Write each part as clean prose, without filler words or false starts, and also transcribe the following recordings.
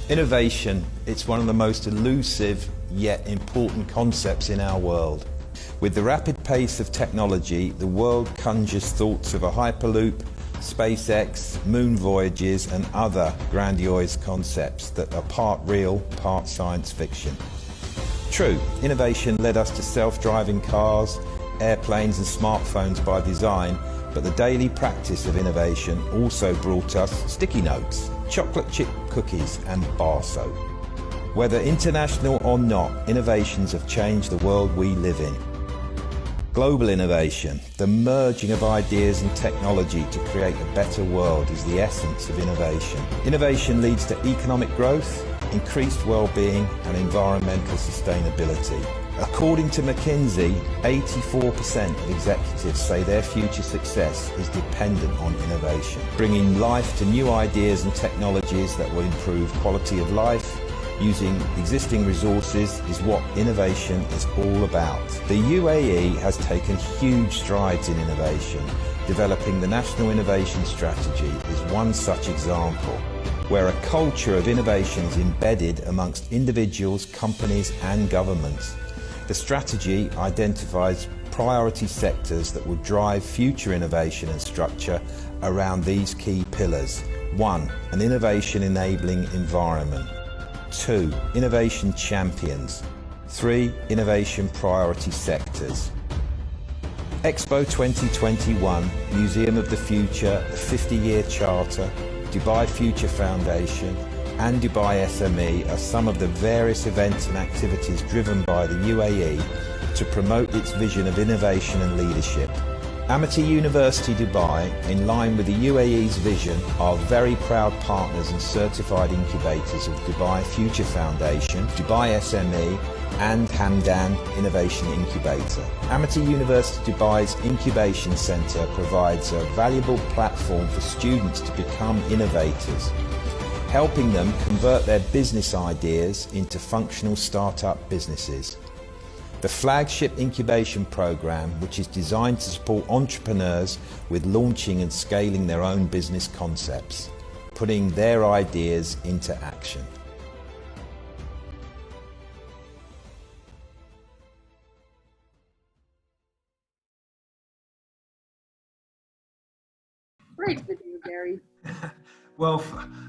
Innovation, it's one of the most elusive yet important concepts in our world. With the rapid pace of technology, the world conjures thoughts of a Hyperloop, SpaceX, moon voyages and other grandiose concepts that are part real, part science fiction. True, innovation led us to self-driving cars, airplanes and smartphones by design, but the daily practice of innovation also brought us sticky notes, chocolate chip cookies and bar soap. Whether international or not, innovations have changed the world we live in. Global innovation, the merging of ideas and technology to create a better world, is the essence of innovation. Innovation leads to economic growth, increased well-being and environmental sustainability. According to McKinsey, 84% of executives say their future success is dependent on innovation. Bringing life to new ideas and technologies that will improve quality of life using existing resources is what innovation is all about. The UAE has taken huge strides in innovation. Developing the National Innovation Strategy is one such example, where a culture of innovation is embedded amongst individuals, companies and governments. The strategy identifies priority sectors that will drive future innovation and structure around these key pillars. 1. An innovation enabling environment. 2. Innovation champions. 3. Innovation priority sectors. Expo 2021, Museum of the Future, the 50-Year Charter, Dubai Future Foundation and Dubai SME are some of the various events and activities driven by the UAE to promote its vision of innovation and leadership. Amity University Dubai, in line with the UAE's vision, are very proud partners and certified incubators of Dubai Future Foundation, Dubai SME and Hamdan Innovation Incubator. Amity University Dubai's Incubation Centre provides a valuable platform for students to become innovators, helping them convert their business ideas into functional startup businesses. The flagship incubation program, which is designed to support entrepreneurs with launching and scaling their own business concepts, putting their ideas into action. Great video, Gary. Well,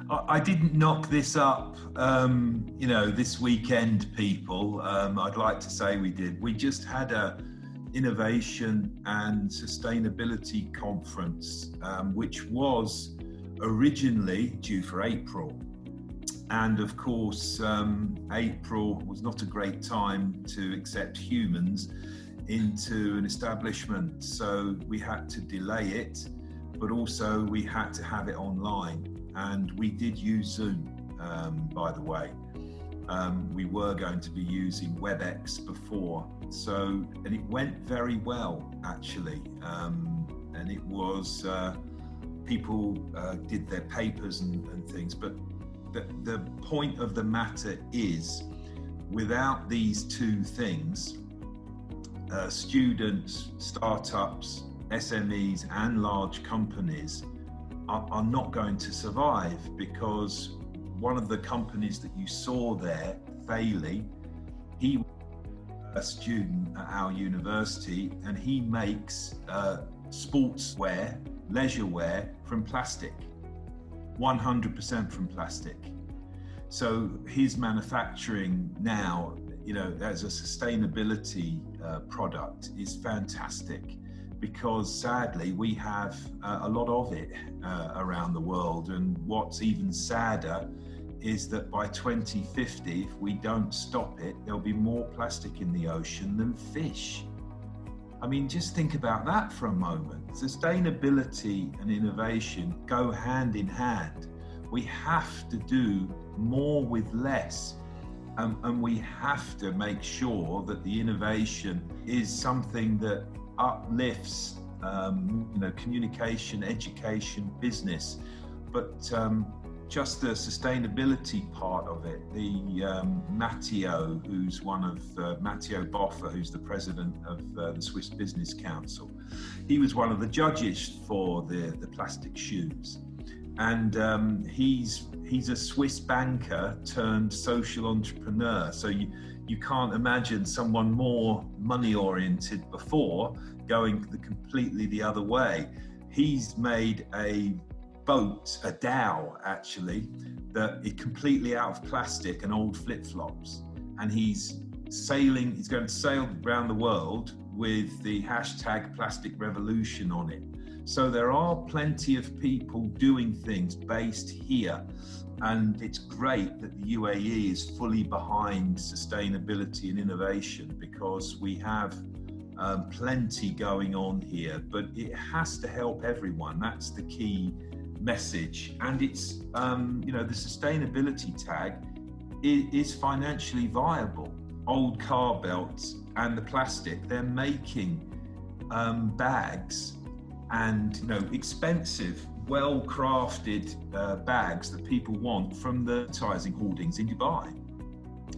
I didn't knock this up, this weekend, people. I'd like to say we did. We just had a innovation and sustainability conference, which was originally due for April. And of course, April was not a great time to accept humans into an establishment. So we had to delay it, but also we had to have it online. And we did use Zoom, by the way. We were going to be using WebEx before, and it went very well, actually. And it was, people did their papers and things, but the point of the matter is, without these two things, students, startups, SMEs and large companies are not going to survive, because one of the companies that you saw there, Thaley, he was a student at our university and he makes sportswear, leisure wear from plastic, 100% from plastic. So his manufacturing now, as a sustainability product is fantastic, because sadly we have a lot of it around the world. And what's even sadder is that by 2050, if we don't stop it, there'll be more plastic in the ocean than fish. I mean, just think about that for a moment. Sustainability and innovation go hand in hand. We have to do more with less. And we have to make sure that the innovation is something that uplifts communication, education, business, but just the sustainability part of it. The Matteo, who's one of Matteo Boffa, who's the president of the Swiss Business Council, he was one of the judges for the plastic shoes, and he's he's a Swiss banker turned social entrepreneur. So you can't imagine someone more money oriented before going completely the other way. He's made a boat, a dhow actually, that is completely out of plastic and old flip-flops. And he's going to sail around the world with the hashtag Plastic Revolution on it. So there are plenty of people doing things based here. And it's great that the UAE is fully behind sustainability and innovation, because we have plenty going on here, but it has to help everyone. That's the key message. And it's, the sustainability tag is financially viable. Old car belts and the plastic, they're making bags and, expensive, well-crafted bags that people want from the advertising hoardings in Dubai.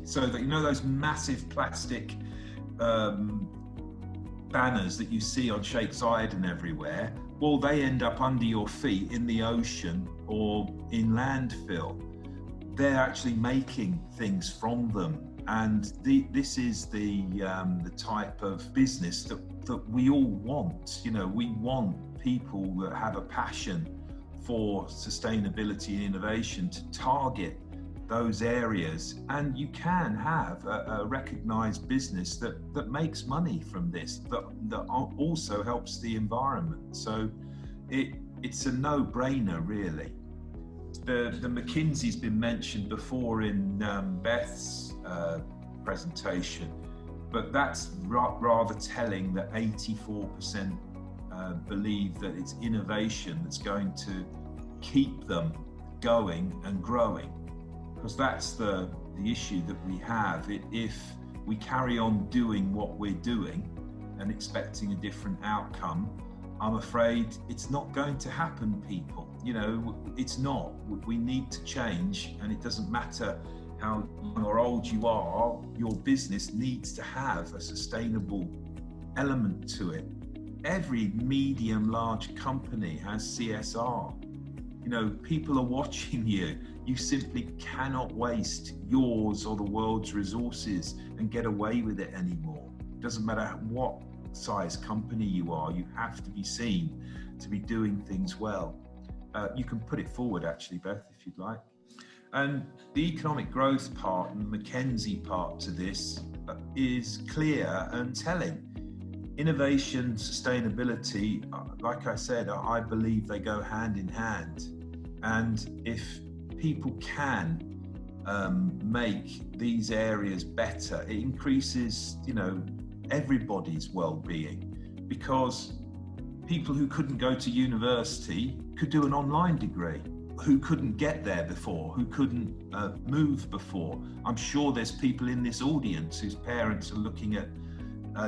So that, those massive plastic banners that you see on Sheikh Zayed and everywhere, well, they end up under your feet in the ocean or in landfill. They're actually making things from them. And this is the type of business that we all want. We want people that have a passion for sustainability and innovation to target those areas. And you can have a recognized business that makes money from this, that also helps the environment. So it's a no-brainer, really. The McKinsey's been mentioned before in Beth's presentation, but that's rather telling that 84% believe that it's innovation that's going to keep them going and growing, because that's the issue that we have. If we carry on doing what we're doing and expecting a different outcome, I'm afraid it's not going to happen, people. It's not. We need to change, and it doesn't matter how young or old you are, your business needs to have a sustainable element to it. Every medium, large company has CSR. People are watching you. You simply cannot waste yours or the world's resources and get away with it anymore. It doesn't matter what size company you are, you have to be seen to be doing things well. You can put it forward, actually, Beth, if you'd like. And the economic growth part and McKinsey part to this is clear and telling. Innovation, sustainability, like I said, I believe they go hand in hand. And if people can make these areas better, it increases, everybody's well-being, because people who couldn't go to university could do an online degree, who couldn't get there before, who couldn't move before. I'm sure there's people in this audience whose parents are looking at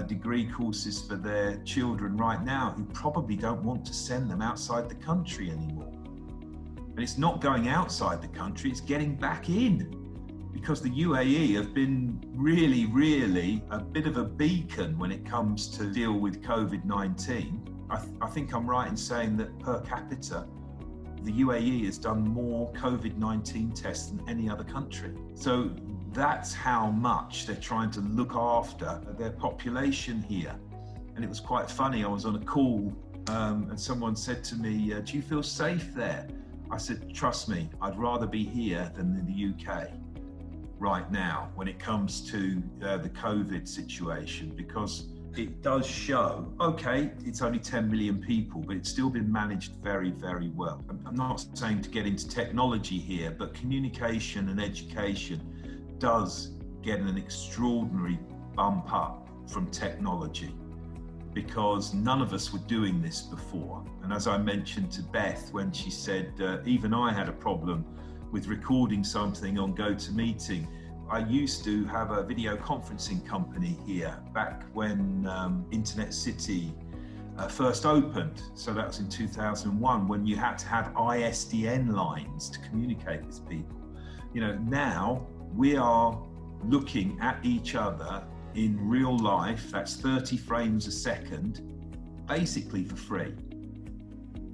degree courses for their children right now who probably don't want to send them outside the country anymore. And it's not going outside the country, it's getting back in. Because the UAE have been really, really a bit of a beacon when it comes to deal with COVID-19. I think I'm right in saying that per capita, the UAE has done more COVID-19 tests than any other country. So that's how much they're trying to look after their population here. And it was quite funny, I was on a call and someone said to me, do you feel safe there? I said, trust me, I'd rather be here than in the UK right now when it comes to the COVID situation, because it does show, okay, it's only 10 million people, but it's still been managed very, very well. I'm not saying to get into technology here, but communication and education does get an extraordinary bump up from technology, because none of us were doing this before. And as I mentioned to Beth when she said, even I had a problem with recording something on GoToMeeting. I used to have a video conferencing company here back when Internet City first opened. So that was in 2001, when you had to have ISDN lines to communicate with people. Now we are looking at each other in real life. That's 30 frames a second, basically for free.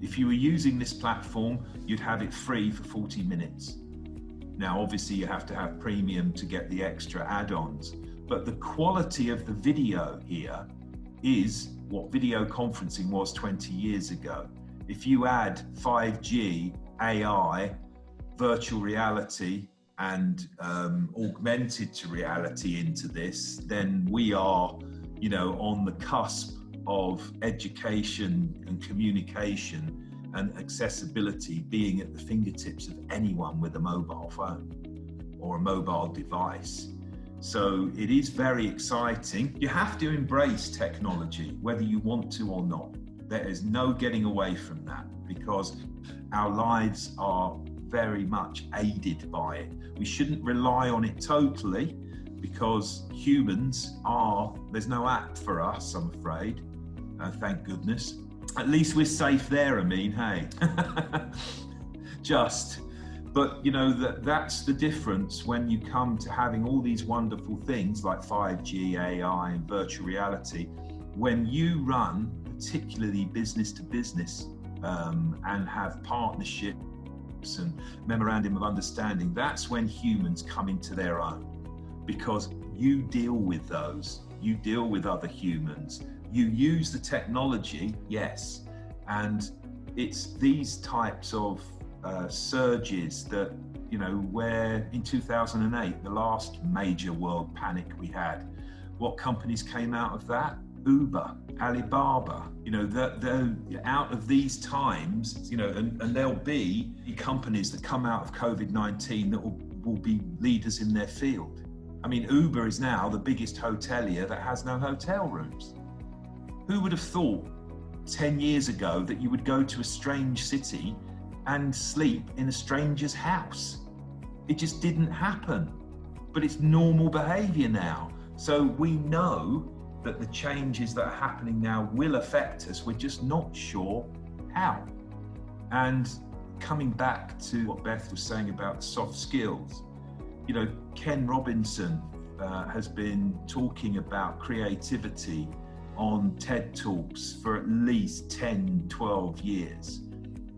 If you were using this platform, you'd have it free for 40 minutes. Now, obviously, you have to have premium to get the extra add-ons, but the quality of the video here is what video conferencing was 20 years ago. If you add 5G, AI, virtual reality, and augmented reality into this, then we are, on the cusp of education and communication and accessibility being at the fingertips of anyone with a mobile phone or a mobile device. So it is very exciting. You have to embrace technology, whether you want to or not. There is no getting away from that, because our lives are very much aided by it. We shouldn't rely on it totally, because there's no app for us, I'm afraid, thank goodness. At least we're safe there, hey? But that's the difference when you come to having all these wonderful things like 5G, AI, and virtual reality. When you run, particularly business to business, and have partnerships and memorandum of understanding, that's when humans come into their own, because you deal with those, you deal with other humans, you use the technology, yes, and it's these types of surges that, where in 2008, the last major world panic we had, what companies came out of that? Uber, Alibaba, out of these times, and there'll be companies that come out of COVID-19 that will be leaders in their field. Uber is now the biggest hotelier that has no hotel rooms. Who would have thought 10 years ago that you would go to a strange city and sleep in a stranger's house? It just didn't happen, but it's normal behavior now. So we know that the changes that are happening now will affect us. We're just not sure how. And coming back to what Beth was saying about soft skills, Ken Robinson has been talking about creativity on TED Talks for at least 10, 12 years,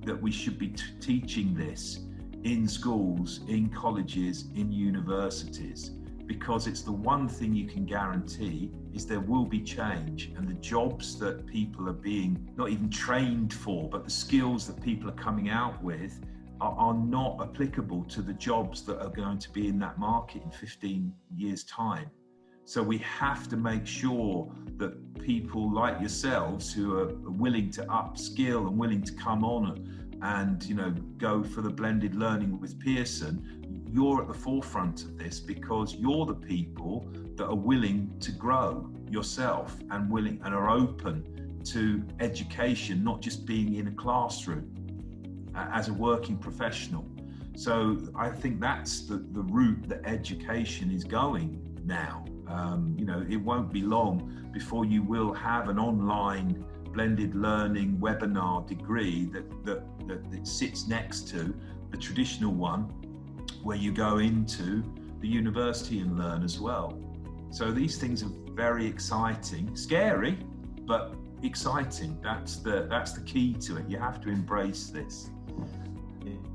that we should be teaching this in schools, in colleges, in universities, because it's the one thing you can guarantee is there will be change, and the jobs that people are being not even trained for, but the skills that people are coming out with are not applicable to the jobs that are going to be in that market in 15 years' time. So we have to make sure that people like yourselves who are willing to upskill and willing to come on and go for the blended learning with Pearson, you're at the forefront of this, because you're the people that are willing to grow yourself and are open to education, not just being in a classroom as a working professional. So I think that's the route that education is going now. It won't be long before you will have an online blended learning webinar degree that sits next to the traditional one, where you go into the university and learn as well. So these things are very exciting, scary, but exciting. That's the key to it. You have to embrace this.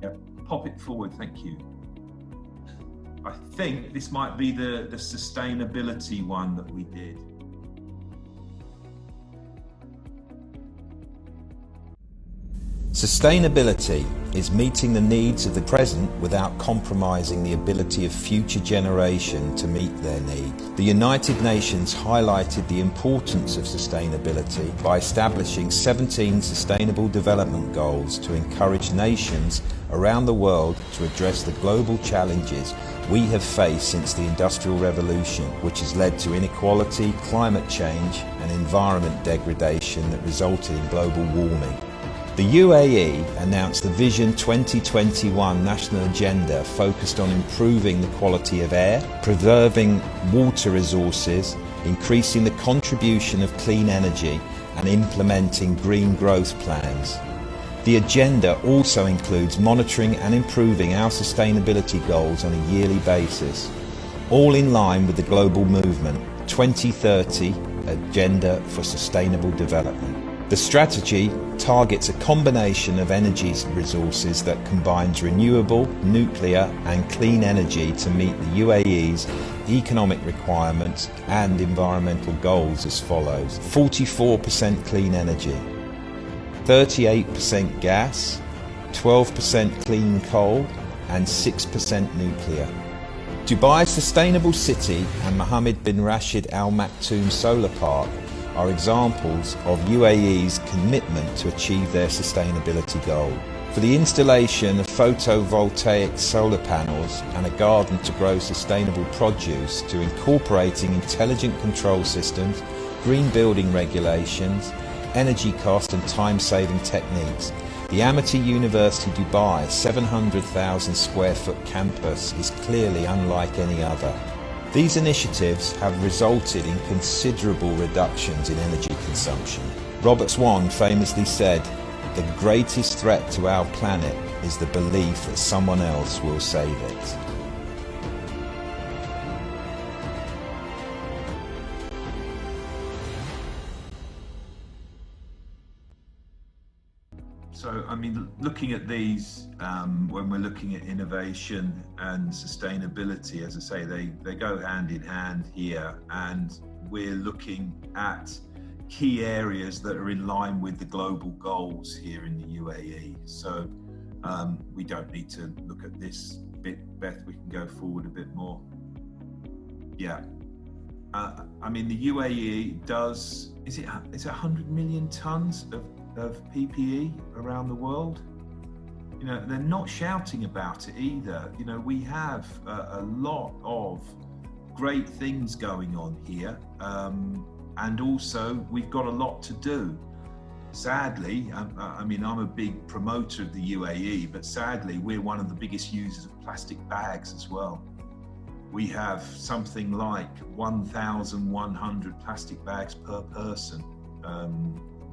Yeah. Pop it forward, thank you. I think this might be the sustainability one that we did. Sustainability is meeting the needs of the present without compromising the ability of future generations to meet their needs. The United Nations highlighted the importance of sustainability by establishing 17 Sustainable Development Goals to encourage nations around the world to address the global challenges we have faced since the Industrial Revolution, which has led to inequality, climate change and environment degradation that resulted in global warming. The UAE announced the Vision 2021 national agenda focused on improving the quality of air, preserving water resources, increasing the contribution of clean energy, and implementing green growth plans. The agenda also includes monitoring and improving our sustainability goals on a yearly basis, all in line with the global movement 2030 Agenda for Sustainable Development. The strategy targets a combination of energy resources that combines renewable, nuclear and clean energy to meet the UAE's economic requirements and environmental goals as follows: 44% clean energy, 38% gas, 12% clean coal and 6% nuclear. Dubai's Sustainable City and Mohammed bin Rashid Al Maktoum Solar Park are examples of UAE's commitment to achieve their sustainability goal. For the installation of photovoltaic solar panels and a garden to grow sustainable produce, to incorporating intelligent control systems, green building regulations, energy cost and time-saving techniques, the Amity University Dubai 700,000 square foot campus is clearly unlike any other. These initiatives have resulted in considerable reductions in energy consumption. Robert Swan famously said, "The greatest threat to our planet is the belief that someone else will save it." So, I mean, looking at these, when we're looking at innovation and sustainability, as I say, they go hand in hand here, and we're looking at key areas that are in line with the global goals here in the UAE. So we don't need to look at this bit. Beth, we can go forward a bit more. Yeah. I mean, the UAE does, is it 100 million tons of PPE around the world? You know, they're not shouting about it either. You know, we have a lot of great things going on here, and also we've got a lot to do. Sadly, I mean, I'm a big promoter of the UAE, but sadly, we're one of the biggest users of plastic bags as well. We have something like 1,100 plastic bags per person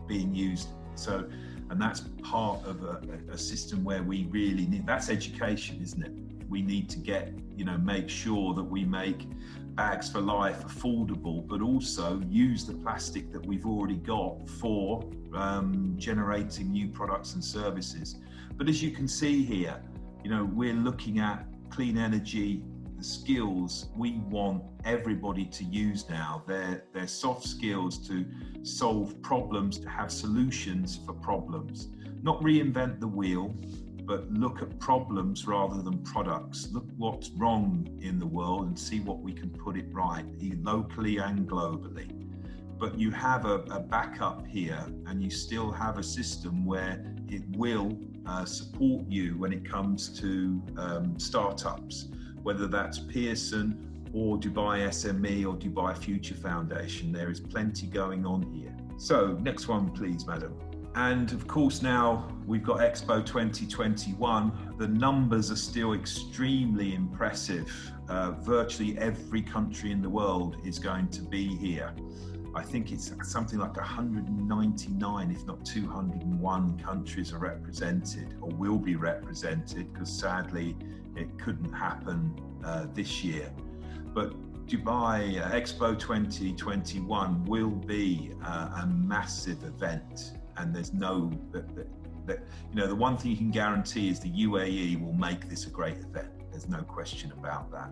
being used. So, and that's part of a system where we really need, that's education, isn't it? We need to get, you know, make sure that we make bags for life affordable, but also use the plastic that we've already got for generating new products and services. But as you can see here, you know, we're looking at clean energy, the skills we want everybody to use now. They're soft skills to solve problems, to have solutions for problems. Not reinvent the wheel, but look at problems rather than products. Look what's wrong in the world and see what we can put it right, locally and globally. But you have a backup here, and you still have a system where it will support you when it comes to startups, whether that's Pearson or Dubai SME or Dubai Future Foundation. There is plenty going on here. So next one, please, madam. And of course, now we've got Expo 2021. The numbers are still extremely impressive. Virtually every country in the world is going to be here. I think it's something like 199, if not 201 countries are represented or will be represented, because sadly it couldn't happen this year. But Dubai Expo 2021 will be a massive event, and there's no, you know, the one thing you can guarantee is the UAE will make this a great event. There's no question about that.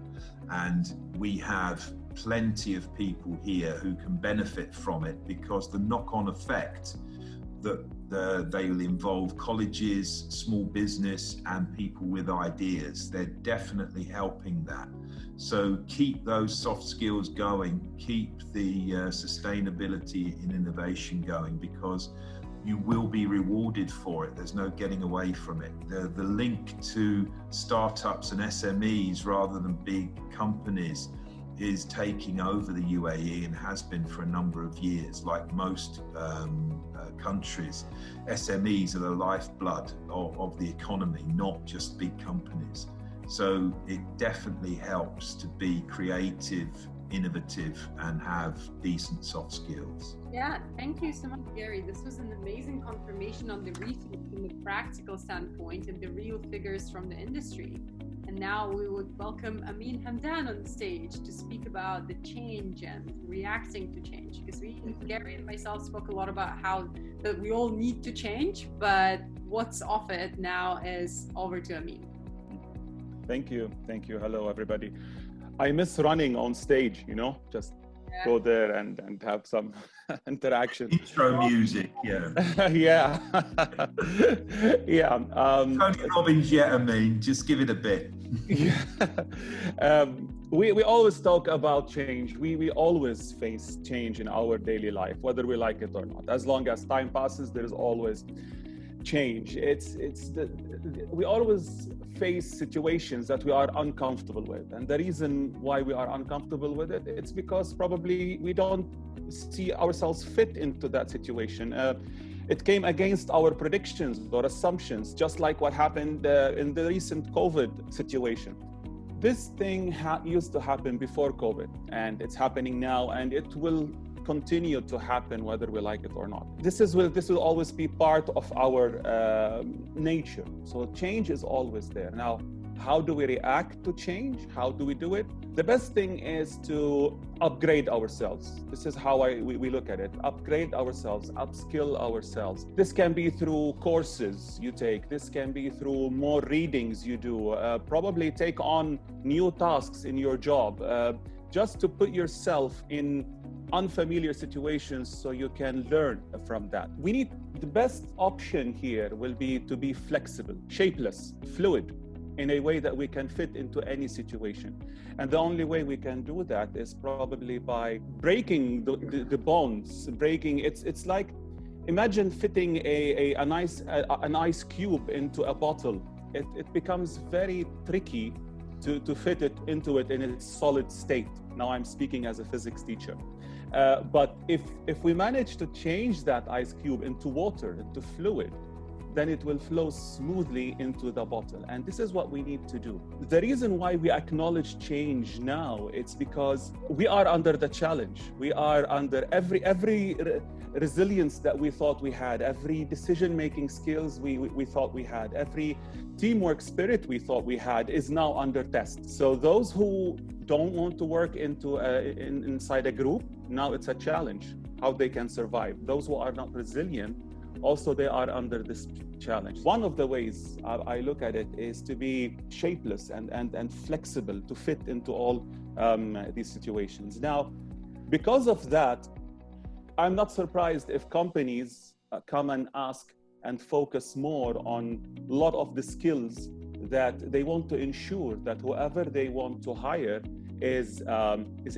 And we have plenty of people here who can benefit from it, because the knock-on effect that they will involve colleges, small business and people with ideas. They're definitely helping that. So keep those soft skills going, keep the sustainability and innovation going, because you will be rewarded for it. There's no getting away from it. The link to startups and SMEs rather than big companies is taking over the UAE and has been for a number of years. Like most countries, SMEs are the lifeblood of the economy, not just big companies. So it definitely helps to be creative, innovative and have decent soft skills. Yeah, thank you so much, Gary. This was an amazing confirmation on the research from the practical standpoint and the real figures from the industry. And now we would welcome Amin Hamdan on stage to speak about the change and reacting to change. Because Gary and myself spoke a lot about how that we all need to change, but what's off it now is over to Amin. Thank you. Thank you. Hello, everybody. I miss running on stage, just go there and have some interaction. Intro music, yeah. Yeah. Yeah. Tony Robbins yet, I mean, just give it a bit. Yeah. We always talk about change. We always face change in our daily life, whether we like it or not. As long as time passes, there is always change. We always face situations that we are uncomfortable with, and the reason why we are uncomfortable with it, it's because probably we don't see ourselves fit into that situation. It came against our predictions or assumptions, just like what happened in the recent COVID situation. This thing used to happen before COVID, and it's happening now, and it will continue to happen whether we like it or not. This will always be part of our nature. So change is always there. Now, how do we react to change? How do we do it? The best thing is to upgrade ourselves. This is how we look at it. Upgrade ourselves, upskill ourselves. This can be through courses you take. This can be through more readings you do. Probably take on new tasks in your job. Just to put yourself in unfamiliar situations so you can learn from that. The best option here will be to be flexible, shapeless, fluid, in a way that we can fit into any situation. And the only way we can do that is probably by breaking the bonds, it's like, imagine fitting an ice cube into a bottle. It becomes very tricky to fit it into it in its solid state. Now I'm speaking as a physics teacher. But if we manage to change that ice cube into water, into fluid, then it will flow smoothly into the bottle. And this is what we need to do. The reason why we acknowledge change now, it's because we are under the challenge. We are under every resilience that we thought we had, every decision-making skills we thought we had, every teamwork spirit we thought we had is now under test. So those who don't want to work inside a group, now it's a challenge, how they can survive. Those who are not resilient, also they are under this challenge. One of the ways I look at it is to be shapeless and flexible to fit into all these situations. Now, because of that, I'm not surprised if companies come and ask and focus more on a lot of the skills that they want to ensure that whoever they want to hire is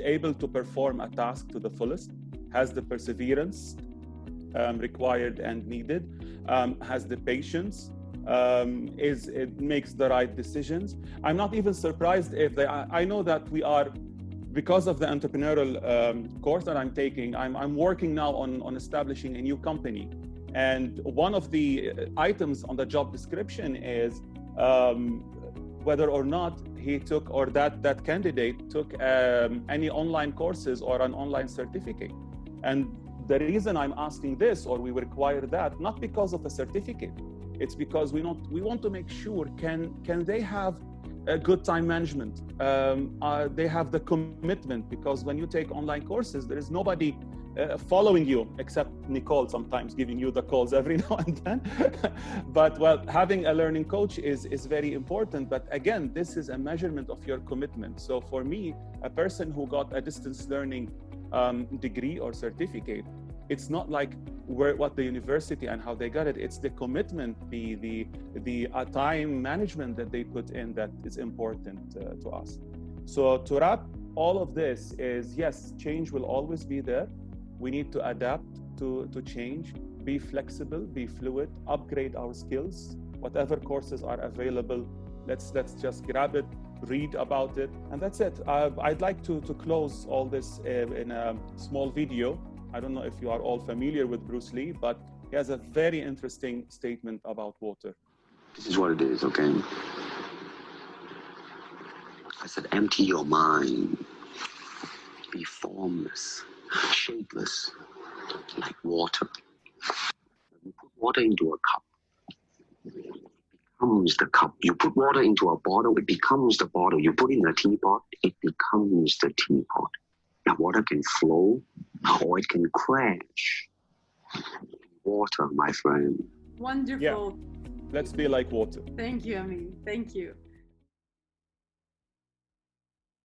able to perform a task to the fullest, has the perseverance required and needed, has the patience, it makes the right decisions. I'm not even surprised if I know that we are, because of the entrepreneurial course that I'm taking, I'm working now on establishing a new company. And one of the items on the job description is whether or not he took, or that candidate took any online courses or an online certificate. And the reason I'm asking this, or we require that, not because of a certificate, it's because we want to make sure can they have a good time management, they have the commitment, because when you take online courses, there is nobody following you except Nicole, sometimes giving you the calls every now and then. But well, having a learning coach is very important. But again, this is a measurement of your commitment. So for me, a person who got a distance learning degree or certificate, it's not like what the university and how they got it. It's the commitment, the time management that they put in that is important to us. So to wrap all of this is, yes, change will always be there. We need to adapt to change, be flexible, be fluid, upgrade our skills. Whatever courses are available, let's just grab it, read about it, and that's it. I'd like to close all this in a small video. I don't know if you are all familiar with Bruce Lee, but he has a very interesting statement about water. This is what it is, okay? I said, empty your mind. Be formless, shapeless, like water. You put water into a cup, it becomes the cup. You put water into a bottle, it becomes the bottle. You put it in a teapot, it becomes the teapot. Now, water can flow or it can crash. Water, my friend. Wonderful. Yeah. Let's be like water. Thank you, Amin. Thank you.